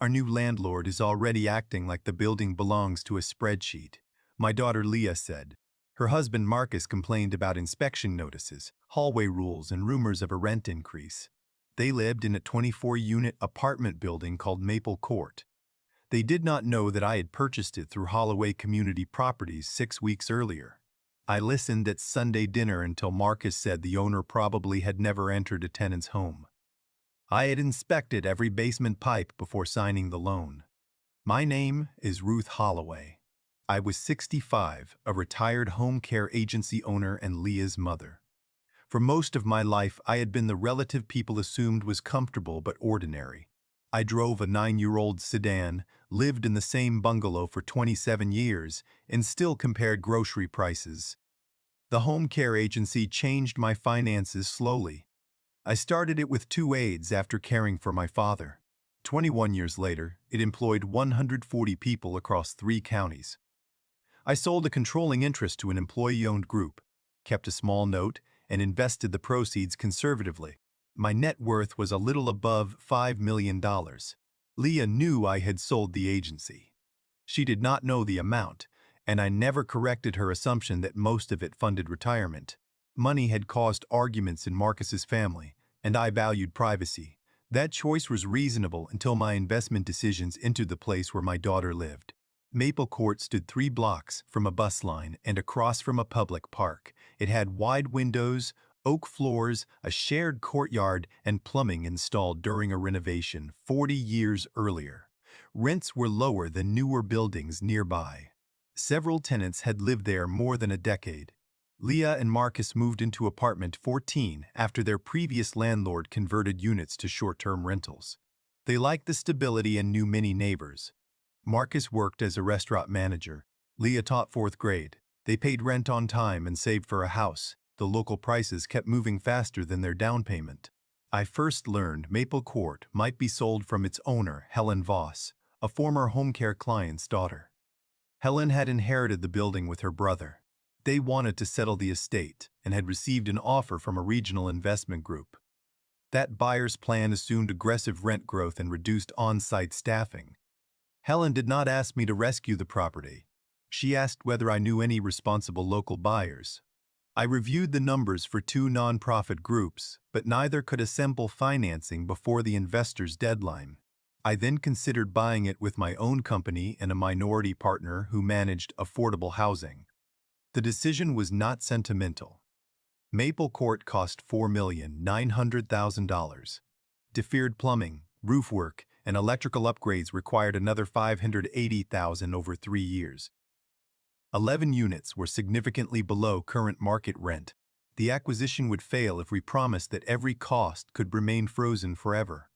Our new landlord is already acting like the building belongs to a spreadsheet, my daughter Leah said. Her husband Marcus complained about inspection notices, hallway rules, and rumors of a rent increase. They lived in a 24-unit apartment building called Maple Court. They did not know that I had purchased it through Holloway Community Properties 6 weeks earlier. I listened at Sunday dinner until Marcus said the owner probably had never entered a tenant's home. I had inspected every basement pipe before signing the loan. My name is Ruth Holloway. I was 65, a retired home care agency owner and Leah's mother. For most of my life, I had been the relative people assumed was comfortable but ordinary. I drove a 9-year-old sedan, lived in the same bungalow for 27 years, and still compared grocery prices. The home care agency changed my finances slowly. I started it with 2 aides after caring for my father. 21 years later, it employed 140 people across 3 counties. I sold a controlling interest to an employee-owned group, kept a small note, and invested the proceeds conservatively. My net worth was a little above $5 million. Leah knew I had sold the agency. She did not know the amount, and I never corrected her assumption that most of it funded retirement. Money had caused arguments in Marcus's family, and I valued privacy. That choice was reasonable until my investment decisions entered the place where my daughter lived. Maple Court stood 3 blocks from a bus line and across from a public park. It had wide windows, oak floors, a shared courtyard, and plumbing installed during a renovation 40 years earlier. Rents were lower than newer buildings nearby. Several tenants had lived there more than a decade. Leah and Marcus moved into apartment 14 after their previous landlord converted units to short-term rentals. They liked the stability and knew many neighbors. Marcus worked as a restaurant manager. Leah taught 4th grade. They paid rent on time and saved for a house. The local prices kept moving faster than their down payment. I first learned Maple Court might be sold from its owner, Helen Voss, a former home care client's daughter. Helen had inherited the building with her brother. They wanted to settle the estate and had received an offer from a regional investment group. That buyer's plan assumed aggressive rent growth and reduced on-site staffing. Helen did not ask me to rescue the property. She asked whether I knew any responsible local buyers. I reviewed the numbers for 2 nonprofit groups, but neither could assemble financing before the investor's deadline. I then considered buying it with my own company and a minority partner who managed affordable housing. The decision was not sentimental. Maple Court cost $4,900,000. Deferred plumbing, roof work, and electrical upgrades required another $580,000 over 3 years. 11 units were significantly below current market rent. The acquisition would fail if we promised that every cost could remain frozen forever.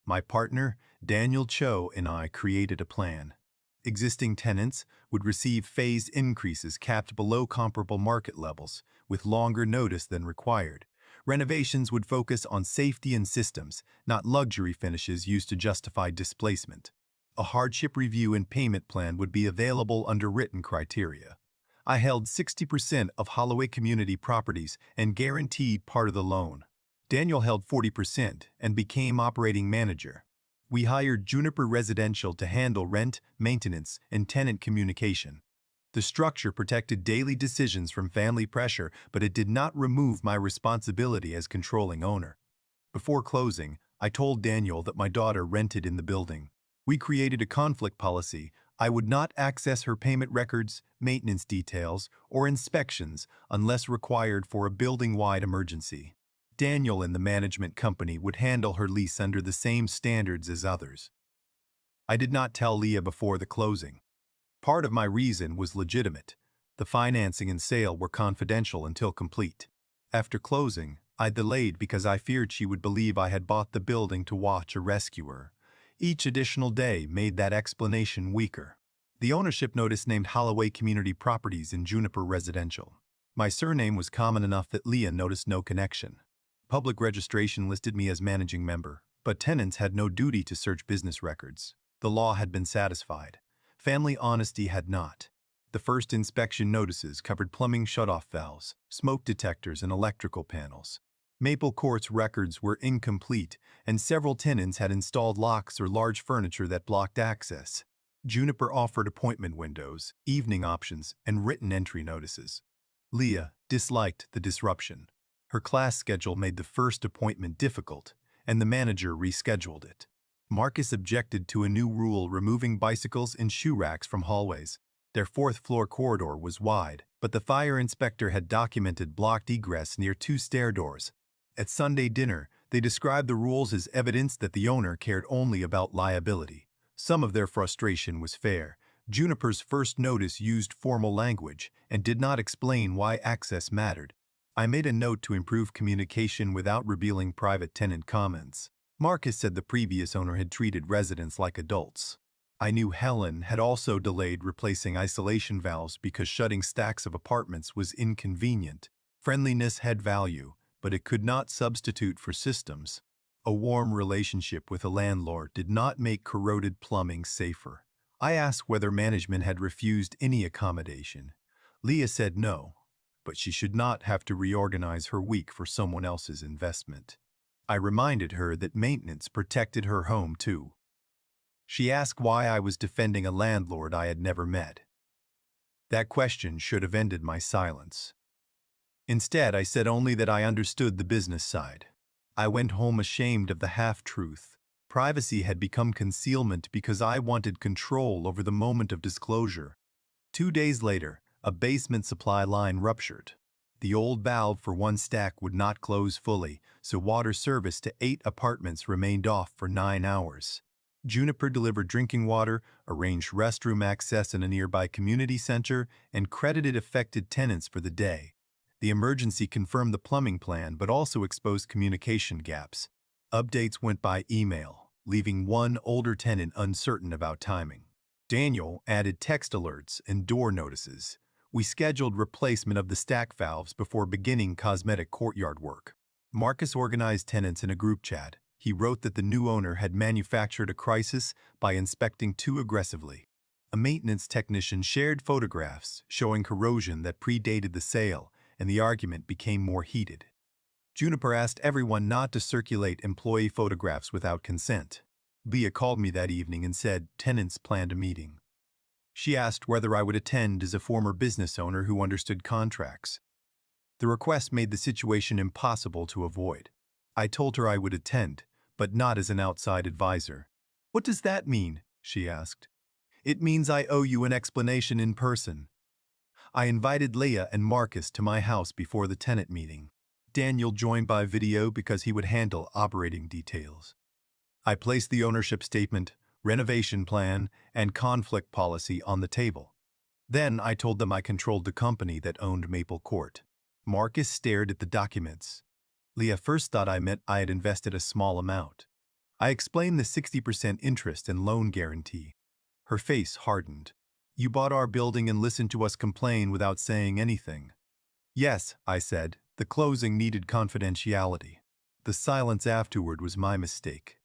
My partner, Daniel Cho, and I created a plan. Existing tenants would receive phased increases capped below comparable market levels, with longer notice than required. Renovations would focus on safety and systems, not luxury finishes used to justify displacement. A hardship review and payment plan would be available under written criteria. I held 60% of Holloway Community Properties and guaranteed part of the loan. Daniel held 40% and became operating manager. We hired Juniper Residential to handle rent, maintenance, and tenant communication. The structure protected daily decisions from family pressure, but it did not remove my responsibility as controlling owner. Before closing, I told Daniel that my daughter rented in the building. We created a conflict policy. I would not access her payment records, maintenance details, or inspections unless required for a building-wide emergency. Daniel and the management company would handle her lease under the same standards as others. I did not tell Leah before the closing. Part of my reason was legitimate. The financing and sale were confidential until complete. After closing, I delayed because I feared she would believe I had bought the building to watch a rescuer. Each additional day made that explanation weaker. The ownership notice named Holloway Community Properties and Juniper Residential. My surname was common enough that Leah noticed no connection. Public registration listed me as managing member, but tenants had no duty to search business records. The law had been satisfied. Family honesty had not. The first inspection notices covered plumbing shutoff valves, smoke detectors, and electrical panels. Maple Court's records were incomplete, and several tenants had installed locks or large furniture that blocked access. Juniper offered appointment windows, evening options, and written entry notices. Leah disliked the disruption. Her class schedule made the first appointment difficult, and the manager rescheduled it. Marcus objected to a new rule removing bicycles and shoe racks from hallways. Their fourth-floor corridor was wide, but the fire inspector had documented blocked egress near two stair doors. At Sunday dinner, they described the rules as evidence that the owner cared only about liability. Some of their frustration was fair. Juniper's first notice used formal language and did not explain why access mattered. I made a note to improve communication without revealing private tenant comments. Marcus said the previous owner had treated residents like adults. I knew Helen had also delayed replacing isolation valves because shutting stacks of apartments was inconvenient. Friendliness had value, but it could not substitute for systems. A warm relationship with a landlord did not make corroded plumbing safer. I asked whether management had refused any accommodation. Leah said no, but she should not have to reorganize her week for someone else's investment. I reminded her that maintenance protected her home too. She asked why I was defending a landlord I had never met. That question should have ended my silence. Instead, I said only that I understood the business side. I went home ashamed of the half-truth. Privacy had become concealment because I wanted control over the moment of disclosure. 2 days later, a basement supply line ruptured. The old valve for one stack would not close fully, so water service to 8 apartments remained off for 9 hours. Juniper delivered drinking water, arranged restroom access in a nearby community center, and credited affected tenants for the day. The emergency confirmed the plumbing plan but also exposed communication gaps. Updates went by email, leaving one older tenant uncertain about timing. Daniel added text alerts and door notices. We scheduled replacement of the stack valves before beginning cosmetic courtyard work. Marcus organized tenants in a group chat. He wrote that the new owner had manufactured a crisis by inspecting too aggressively. A maintenance technician shared photographs showing corrosion that predated the sale, and the argument became more heated. Juniper asked everyone not to circulate employee photographs without consent. Leah called me that evening and said tenants planned a meeting. She asked whether I would attend as a former business owner who understood contracts. The request made the situation impossible to avoid. I told her I would attend, but not as an outside advisor. "What does that mean?" she asked. "It means I owe you an explanation in person." I invited Leah and Marcus to my house before the tenant meeting. Daniel joined by video because he would handle operating details. I placed the ownership statement, renovation plan, and conflict policy on the table. Then I told them I controlled the company that owned Maple Court. Marcus stared at the documents. Leah first thought I meant I had invested a small amount. I explained the 60% interest and loan guarantee. Her face hardened. "You bought our building and listened to us complain without saying anything." "Yes," I said. "The closing needed confidentiality. The silence afterward was my mistake."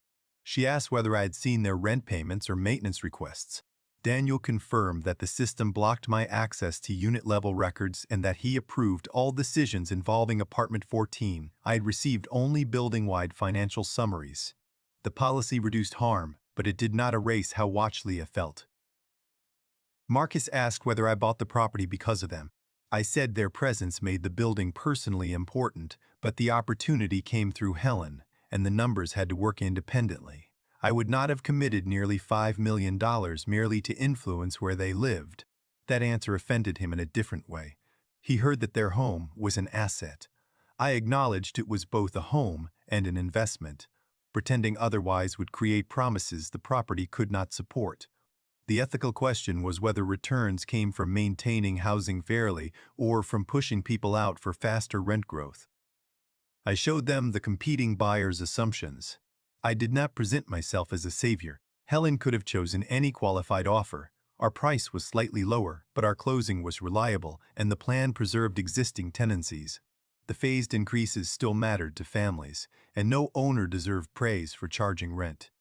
She asked whether I had seen their rent payments or maintenance requests. Daniel confirmed that the system blocked my access to unit-level records and that he approved all decisions involving Apartment 14. I had received only building-wide financial summaries. The policy reduced harm, but it did not erase how watched Leah felt. Marcus asked whether I bought the property because of them. I said their presence made the building personally important, but the opportunity came through Helen, and the numbers had to work independently. I would not have committed nearly $5 million merely to influence where they lived. That answer offended him in a different way. He heard that their home was an asset. I acknowledged it was both a home and an investment. Pretending otherwise would create promises the property could not support. The ethical question was whether returns came from maintaining housing fairly or from pushing people out for faster rent growth. I showed them the competing buyers' assumptions. I did not present myself as a savior. Helen could have chosen any qualified offer. Our price was slightly lower, but our closing was reliable, and the plan preserved existing tenancies. The phased increases still mattered to families, and no owner deserved praise for charging rent.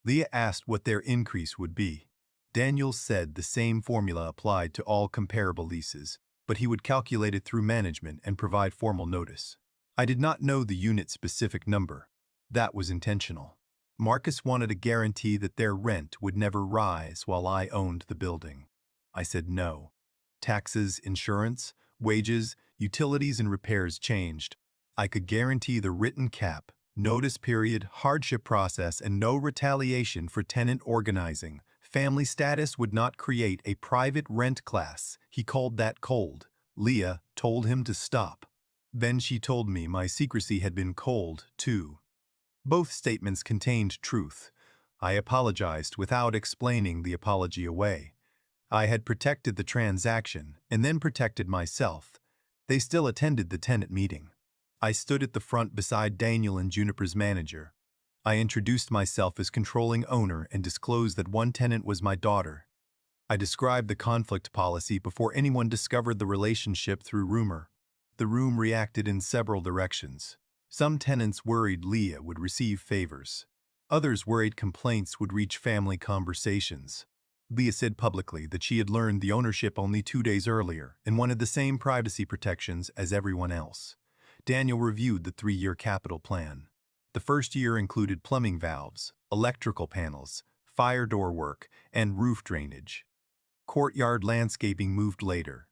Leah asked what their increase would be. Daniel said the same formula applied to all comparable leases, but he would calculate it through management and provide formal notice. I did not know the unit-specific number. That was intentional. Marcus wanted a guarantee that their rent would never rise while I owned the building. I said no. Taxes, insurance, wages, utilities, and repairs changed. I could guarantee the written cap, notice period, hardship process, and no retaliation for tenant organizing. Family status would not create a private rent class. He called that cold. Leah told him to stop. Then she told me my secrecy had been cold, too. Both statements contained truth. I apologized without explaining the apology away. I had protected the transaction and then protected myself. They still attended the tenant meeting. I stood at the front beside Daniel and Juniper's manager. I introduced myself as controlling owner and disclosed that one tenant was my daughter. I described the conflict policy before anyone discovered the relationship through rumor. The room reacted in several directions. Some tenants worried Leah would receive favors. Others worried complaints would reach family conversations. Leah said publicly that she had learned the ownership only 2 days earlier and wanted the same privacy protections as everyone else. Daniel reviewed the 3-year capital plan. The first year included plumbing valves, electrical panels, fire door work, and roof drainage. Courtyard landscaping moved later.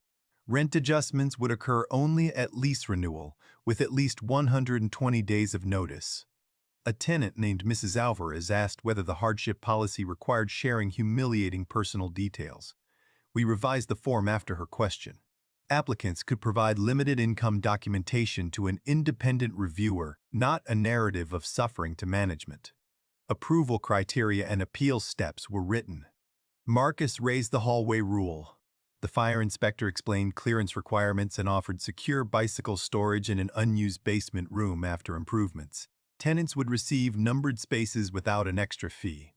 Rent adjustments would occur only at lease renewal, with at least 120 days of notice. A tenant named Mrs. Alvarez asked whether the hardship policy required sharing humiliating personal details. We revised the form after her question. Applicants could provide limited income documentation to an independent reviewer, not a narrative of suffering to management. Approval criteria and appeal steps were written. Marcus raised the hallway rule. The fire inspector explained clearance requirements and offered secure bicycle storage in an unused basement room after improvements. Tenants would receive numbered spaces without an extra fee.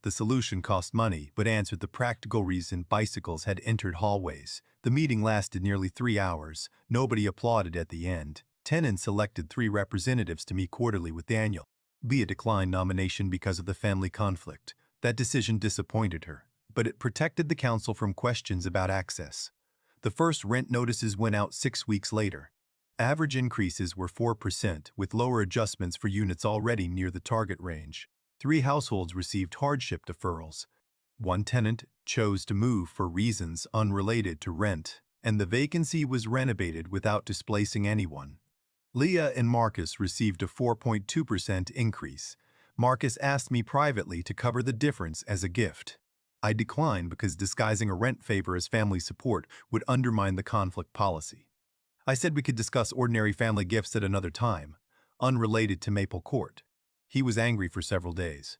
The solution cost money, but answered the practical reason bicycles had entered hallways. The meeting lasted nearly 3 hours. Nobody applauded at the end. Tenants elected 3 representatives to meet quarterly with Daniel. Leah declined nomination because of the family conflict. That decision disappointed her, but it protected the council from questions about access. The first rent notices went out 6 weeks later. Average increases were 4%, with lower adjustments for units already near the target range. 3 households received hardship deferrals. One tenant chose to move for reasons unrelated to rent, and the vacancy was renovated without displacing anyone. Leah and Marcus received a 4.2% increase. Marcus asked me privately to cover the difference as a gift. I declined because disguising a rent favor as family support would undermine the conflict policy. I said we could discuss ordinary family gifts at another time, unrelated to Maple Court. He was angry for several days.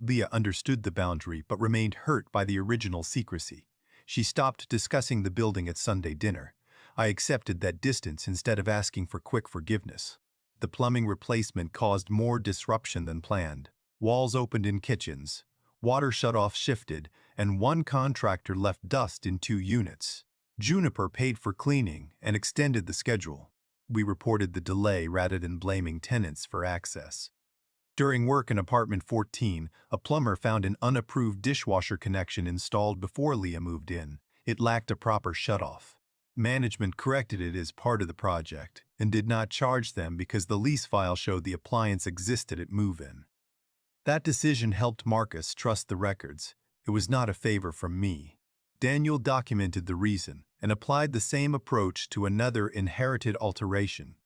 Leah understood the boundary but remained hurt by the original secrecy. She stopped discussing the building at Sunday dinner. I accepted that distance instead of asking for quick forgiveness. The plumbing replacement caused more disruption than planned. Walls opened in kitchens, water shutoff shifted, and one contractor left dust in 2 units. Juniper paid for cleaning and extended the schedule. We reported the delay rather than blaming tenants for access. During work in apartment 14, a plumber found an unapproved dishwasher connection installed before Leah moved in. It lacked a proper shutoff. Management corrected it as part of the project and did not charge them because the lease file showed the appliance existed at move-in. That decision helped Marcus trust the records. It was not a favor from me. Daniel documented the reason and applied the same approach to another inherited alteration.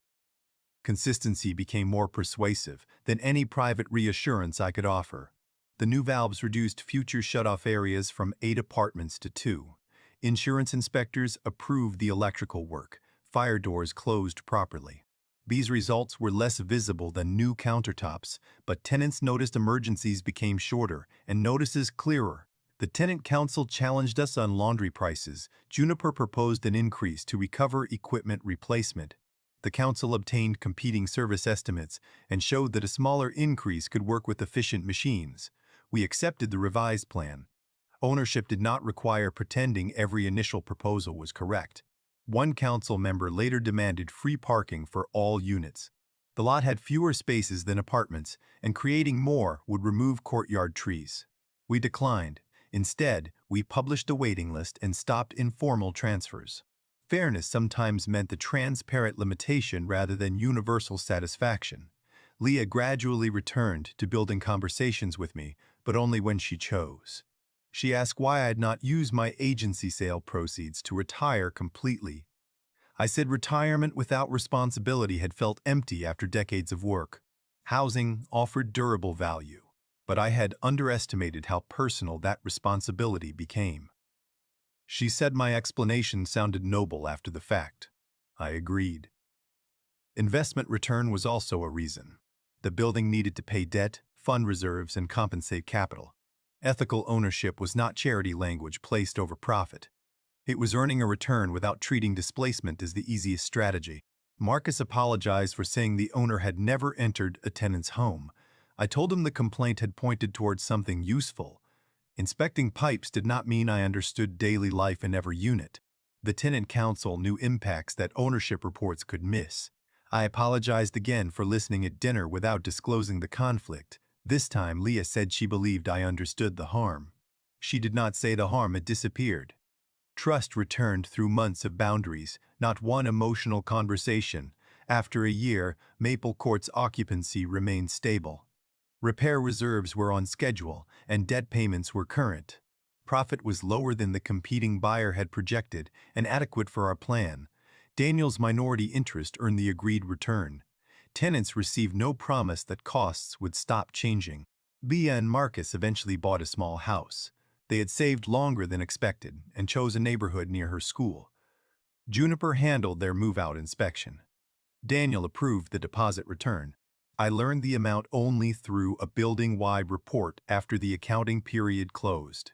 Consistency became more persuasive than any private reassurance I could offer. The new valves reduced future shutoff areas from 8 apartments to 2. Insurance inspectors approved the electrical work. Fire doors closed properly. These results were less visible than new countertops, but tenants noticed emergencies became shorter and notices clearer. The tenant council challenged us on laundry prices. Juniper proposed an increase to recover equipment replacement. The council obtained competing service estimates and showed that a smaller increase could work with efficient machines. We accepted the revised plan. Ownership did not require pretending every initial proposal was correct. One council member later demanded free parking for all units. The lot had fewer spaces than apartments, and creating more would remove courtyard trees. We declined. Instead, we published a waiting list and stopped informal transfers. Fairness sometimes meant the transparent limitation rather than universal satisfaction. Leah gradually returned to building conversations with me, but only when she chose. She asked why I had not used my agency sale proceeds to retire completely. I said retirement without responsibility had felt empty after decades of work. Housing offered durable value, but I had underestimated how personal that responsibility became. She said my explanation sounded noble after the fact. I agreed. Investment return was also a reason. The building needed to pay debt, fund reserves, and compensate capital. Ethical ownership was not charity language placed over profit. It was earning a return without treating displacement as the easiest strategy. Marcus apologized for saying the owner had never entered a tenant's home. I told him the complaint had pointed towards something useful. Inspecting pipes did not mean I understood daily life in every unit. The tenant council knew impacts that ownership reports could miss. I apologized again for listening at dinner without disclosing the conflict. This time, Leah said she believed I understood the harm. She did not say the harm had disappeared. Trust returned through months of boundaries, not one emotional conversation. After a year, Maple Court's occupancy remained stable. Repair reserves were on schedule, and debt payments were current. Profit was lower than the competing buyer had projected and adequate for our plan. Daniel's minority interest earned the agreed return. Tenants received no promise that costs would stop changing. Leah and Marcus eventually bought a small house. They had saved longer than expected and chose a neighborhood near her school. Juniper handled their move-out inspection. Daniel approved the deposit return. I learned the amount only through a building-wide report after the accounting period closed.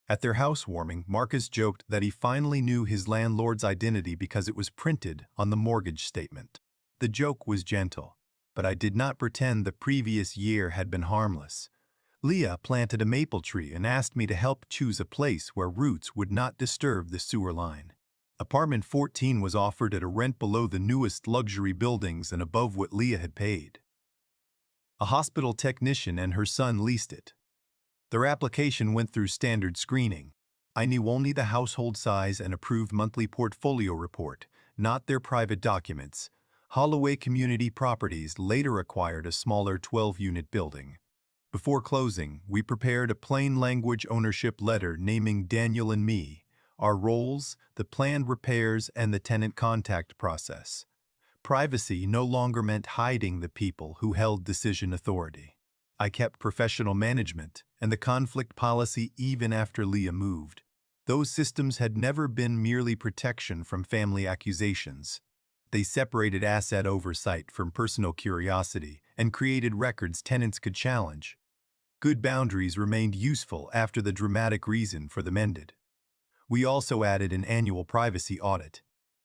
At their housewarming, Marcus joked that he finally knew his landlord's identity because it was printed on the mortgage statement. The joke was gentle, but I did not pretend the previous year had been harmless. Leah planted a maple tree and asked me to help choose a place where roots would not disturb the sewer line. Apartment 14 was offered at a rent below the newest luxury buildings and above what Leah had paid. A hospital technician and her son leased it. Their application went through standard screening. I knew only the household size and approved monthly portfolio report, not their private documents. Holloway Community Properties later acquired a smaller 12-unit building. Before closing, we prepared a plain language ownership letter naming Daniel and me, our roles, the planned repairs, and the tenant contact process. Privacy no longer meant hiding the people who held decision authority. I kept professional management and the conflict policy even after Leah moved. Those systems had never been merely protection from family accusations. They separated asset oversight from personal curiosity and created records tenants could challenge. Good boundaries remained useful after the dramatic reason for them ended. We also added an annual privacy audit.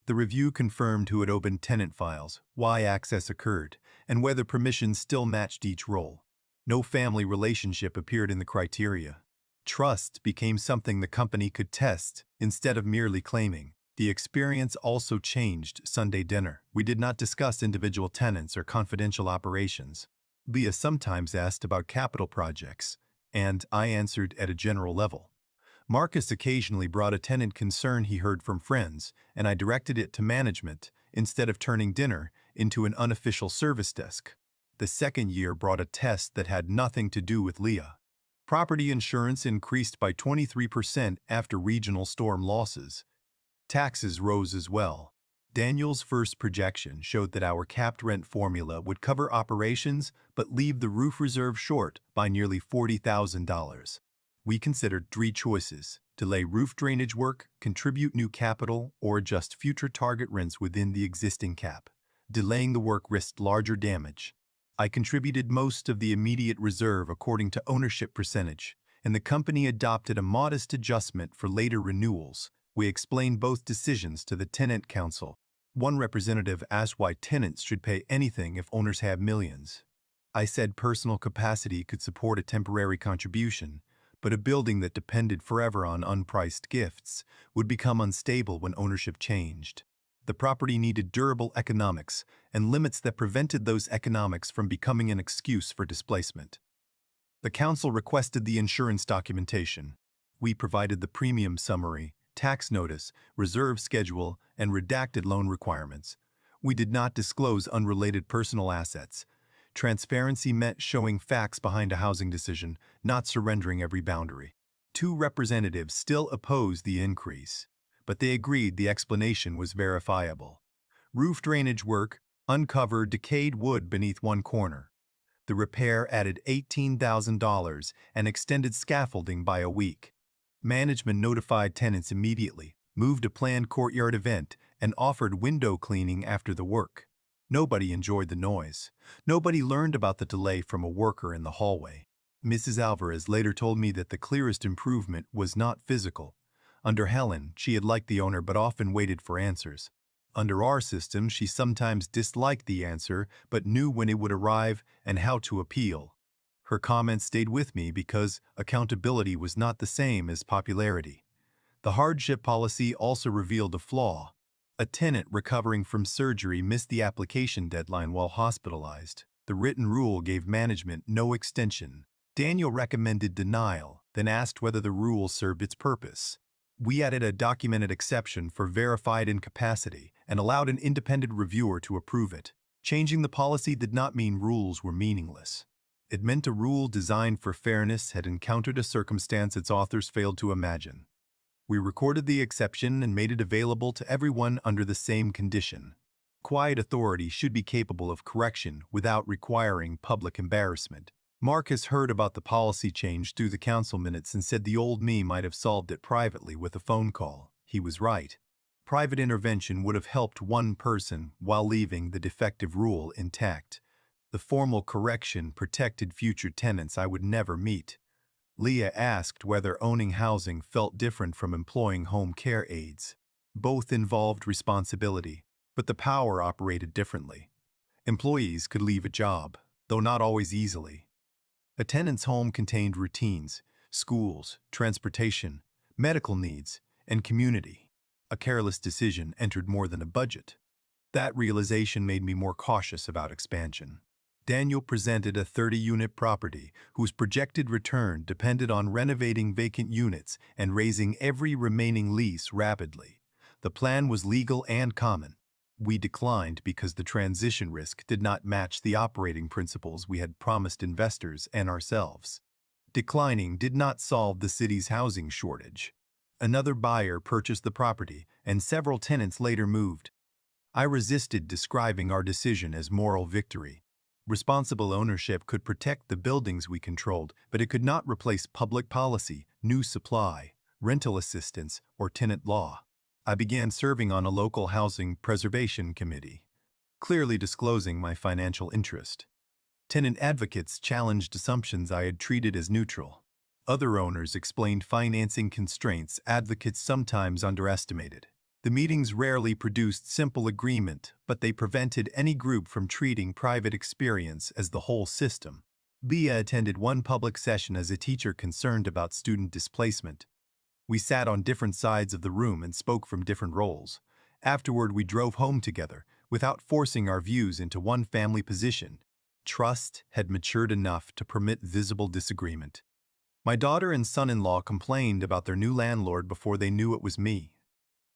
The review confirmed who had opened tenant files, why access occurred, and whether permissions still matched each role. No family relationship appeared in the criteria. Trust became something the company could test instead of merely claiming. The experience also changed Sunday dinner. We did not discuss individual tenants or confidential operations. Leah sometimes asked about capital projects, and I answered at a general level. Marcus occasionally brought a tenant concern he heard from friends, and I directed it to management instead of turning dinner into an unofficial service desk. The second year brought a test that had nothing to do with Leah. Property insurance increased by 23% after regional storm losses. Taxes rose as well. Daniel's first projection showed that our capped rent formula would cover operations but leave the roof reserve short by nearly $40,000. We considered three choices: delay roof drainage work, contribute new capital, or adjust future target rents within the existing cap. Delaying the work risked larger damage. I contributed most of the immediate reserve according to ownership percentage, and the company adopted a modest adjustment for later renewals. We explained both decisions to the tenant council. One representative asked why tenants should pay anything if owners have millions. I said personal capacity could support a temporary contribution, but a building that depended forever on unpriced gifts would become unstable when ownership changed. The property needed durable economics and limits that prevented those economics from becoming an excuse for displacement. The council requested the insurance documentation. We provided the premium summary, tax notice, reserve schedule, and redacted loan requirements. We did not disclose unrelated personal assets. Transparency meant showing facts behind a housing decision, not surrendering every boundary. Two representatives still opposed the increase, but they agreed the explanation was verifiable. Roof drainage work uncovered decayed wood beneath one corner. The repair added $18,000 and extended scaffolding by a week. Management notified tenants immediately, moved a planned courtyard event, and offered window cleaning after the work. Nobody enjoyed the noise. Nobody learned about the delay from a worker in the hallway. Mrs. Alvarez later told me that the clearest improvement was not physical. Under Helen, she had liked the owner but often waited for answers. Under our system, she sometimes disliked the answer but knew when it would arrive and how to appeal. Her comments stayed with me because accountability was not the same as popularity. The hardship policy also revealed a flaw. A tenant recovering from surgery missed the application deadline while hospitalized. The written rule gave management no extension. Daniel recommended denial, then asked whether the rule served its purpose. We added a documented exception for verified incapacity and allowed an independent reviewer to approve it. Changing the policy did not mean rules were meaningless. It meant a rule designed for fairness had encountered a circumstance its authors failed to imagine. We recorded the exception and made it available to everyone under the same condition. Quiet authority should be capable of correction without requiring public embarrassment. Marcus heard about the policy change through the council minutes and said the old me might have solved it privately with a phone call. He was right. Private intervention would have helped one person while leaving the defective rule intact. The formal correction protected future tenants I would never meet. Leah asked whether owning housing felt different from employing home care aides. Both involved responsibility, but the power operated differently. Employees could leave a job, though not always easily. A tenant's home contained routines, schools, transportation, medical needs, and community. A careless decision entered more than a budget. That realization made me more cautious about expansion. Daniel presented a 30-unit property whose projected return depended on renovating vacant units and raising every remaining lease rapidly. The plan was legal and common. We declined because the transition risk did not match the operating principles we had promised investors and ourselves. Declining did not solve the city's housing shortage. Another buyer purchased the property, and several tenants later moved. I resisted describing our decision as moral victory. Responsible ownership could protect the buildings we controlled, but it could not replace public policy, new supply, rental assistance, or tenant law. I began serving on a local housing preservation committee, clearly disclosing my financial interest. Tenant advocates challenged assumptions I had treated as neutral. Other owners explained financing constraints advocates sometimes underestimated. The meetings rarely produced simple agreement, but they prevented any group from treating private experience as the whole system. Leah attended one public session as a teacher concerned about student displacement. We sat on different sides of the room and spoke from different roles. Afterward, we drove home together, without forcing our views into one family position. Trust had matured enough to permit visible disagreement. My daughter and son-in-law complained about their new landlord before they knew it was me.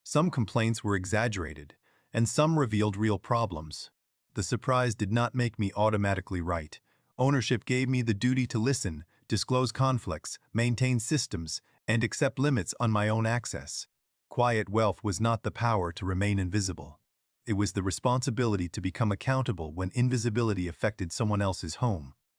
Some complaints were exaggerated, and some revealed real problems. The surprise did not make me automatically right. Ownership gave me the duty to listen, disclose conflicts, maintain systems, and accept limits on my own access. Quiet wealth was not the power to remain invisible. It was the responsibility to become accountable when invisibility affected someone else's home.